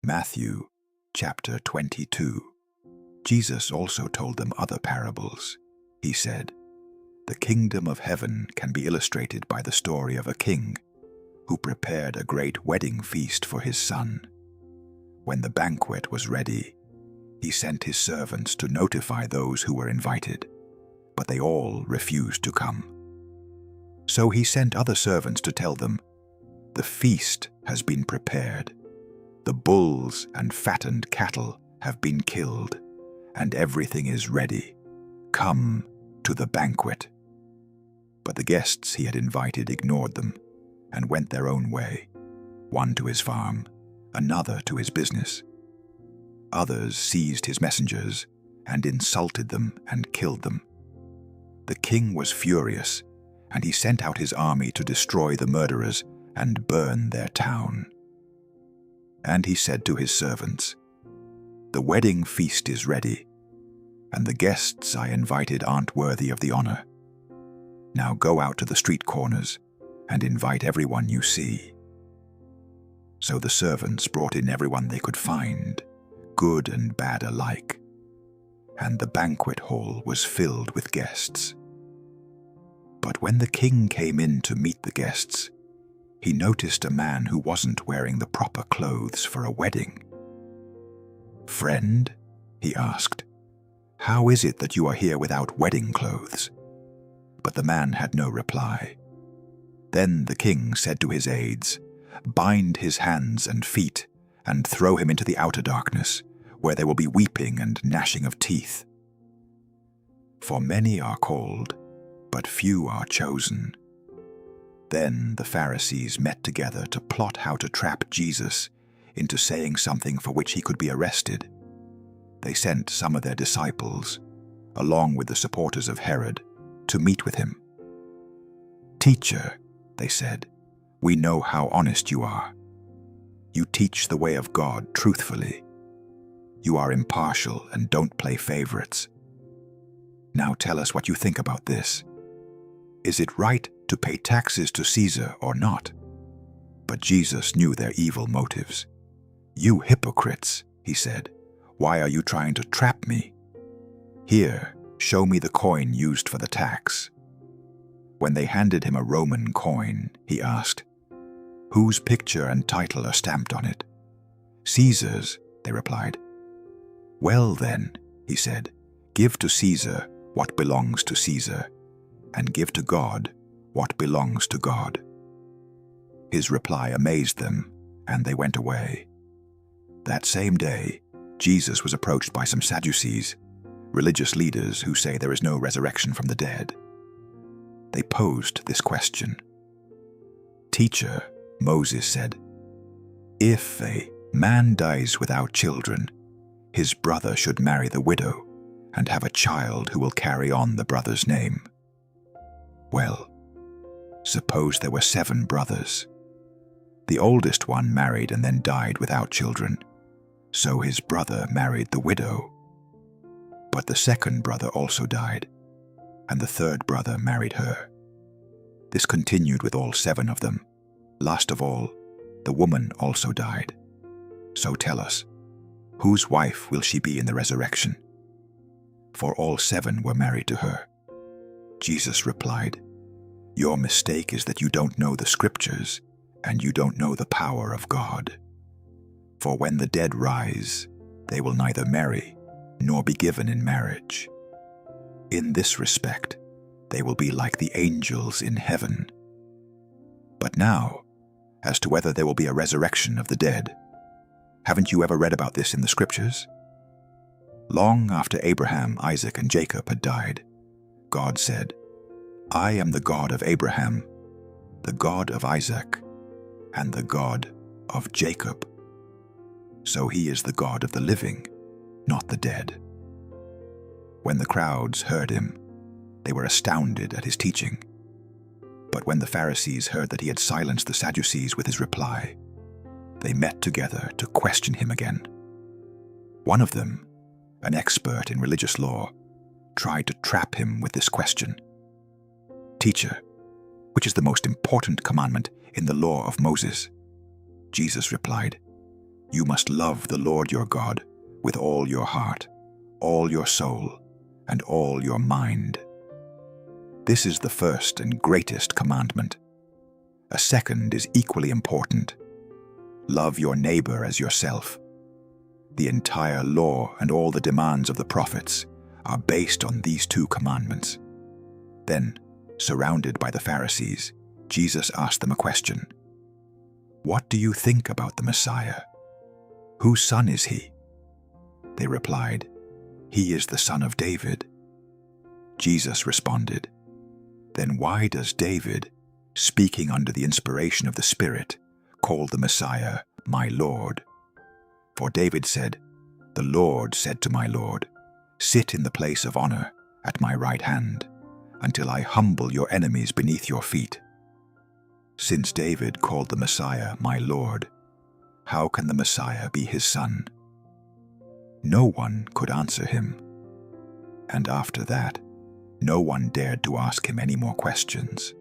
Matthew chapter 22. Jesus also told them other parables. He said, "The kingdom of heaven can be illustrated by the story of a king who prepared a great wedding feast for his son. When the banquet was ready, he sent his servants to notify those who were invited, but they all refused to come. So he sent other servants to tell them, 'The feast has been prepared. The bulls and fattened cattle have been killed, and everything is ready. Come to the banquet.' But the guests he had invited ignored them and went their own way, one to his farm, another to his business. Others seized his messengers and insulted them and killed them. The king was furious, and he sent out his army to destroy the murderers and burn their town. And he said to his servants, 'The wedding feast is ready, and the guests I invited aren't worthy of the honor. Now go out to the street corners and invite everyone you see.' So the servants brought in everyone they could find, good and bad alike, and the banquet hall was filled with guests. But when the king came in to meet the guests, he noticed a man who wasn't wearing the proper clothes for a wedding. 'Friend,' he asked, 'how is it that you are here without wedding clothes?' But the man had no reply. Then the king said to his aides, 'Bind his hands and feet and throw him into the outer darkness, where there will be weeping and gnashing of teeth. For many are called, but few are chosen.' Then the Pharisees met together to plot how to trap Jesus into saying something for which he could be arrested. They sent some of their disciples, along with the supporters of Herod, to meet with him. 'Teacher,' they said, 'we know how honest you are. You teach the way of God truthfully. You are impartial and don't play favorites. Now tell us what you think about this. Is it right to pay taxes to Caesar or not?' But Jesus knew their evil motives. 'You hypocrites,' he said, 'why are you trying to trap me? Here, show me the coin used for the tax.' When they handed him a Roman coin, he asked, 'Whose picture and title are stamped on it?' 'Caesar's,' they replied. 'Well then,' he said, 'give to Caesar what belongs to Caesar, and give to God what belongs to God.' His reply amazed them, and they went away. That same day, Jesus was approached by some Sadducees, religious leaders who say there is no resurrection from the dead. They posed this question. 'Teacher,' Moses said, 'if a man dies without children, his brother should marry the widow and have a child who will carry on the brother's name. Well, suppose there were 7 brothers. The oldest one married and then died without children, so his brother married the widow. But the second brother also died, and the third brother married her. This continued with all 7 of them. Last of all, the woman also died. So tell us, whose wife will she be in the resurrection? For all 7 were married to her.' Jesus replied, 'Your mistake is that you don't know the scriptures, and you don't know the power of God. For when the dead rise, they will neither marry nor be given in marriage. In this respect, they will be like the angels in heaven. But now, as to whether there will be a resurrection of the dead, haven't you ever read about this in the scriptures? Long after Abraham, Isaac, and Jacob had died, God said, 'I am the God of Abraham, the God of Isaac, and the God of Jacob.' So he is the God of the living, not the dead." When the crowds heard him, they were astounded at his teaching. But when the Pharisees heard that he had silenced the Sadducees with his reply, they met together to question him again. One of them, an expert in religious law, tried to trap him with this question. "Teacher, which is the most important commandment in the law of Moses?" Jesus replied, You must love the Lord your God with all your heart, all your soul, and all your mind. This is the first and greatest commandment. A second is equally important. Love your neighbor as yourself. The entire law and all the demands of the prophets are based on these two commandments. Then, surrounded by the Pharisees, Jesus asked them a question. What do you think about the Messiah? Whose son is he? They replied, He is the son of David. Jesus responded, Then why does David, speaking under the inspiration of the Spirit, call the Messiah my Lord? For David said, The Lord said to my Lord, Sit in the place of honor at my right hand, until I humble your enemies beneath your feet. Since David called the Messiah my Lord, how can the Messiah be his son? No one could answer him. And after that, no one dared to ask him any more questions.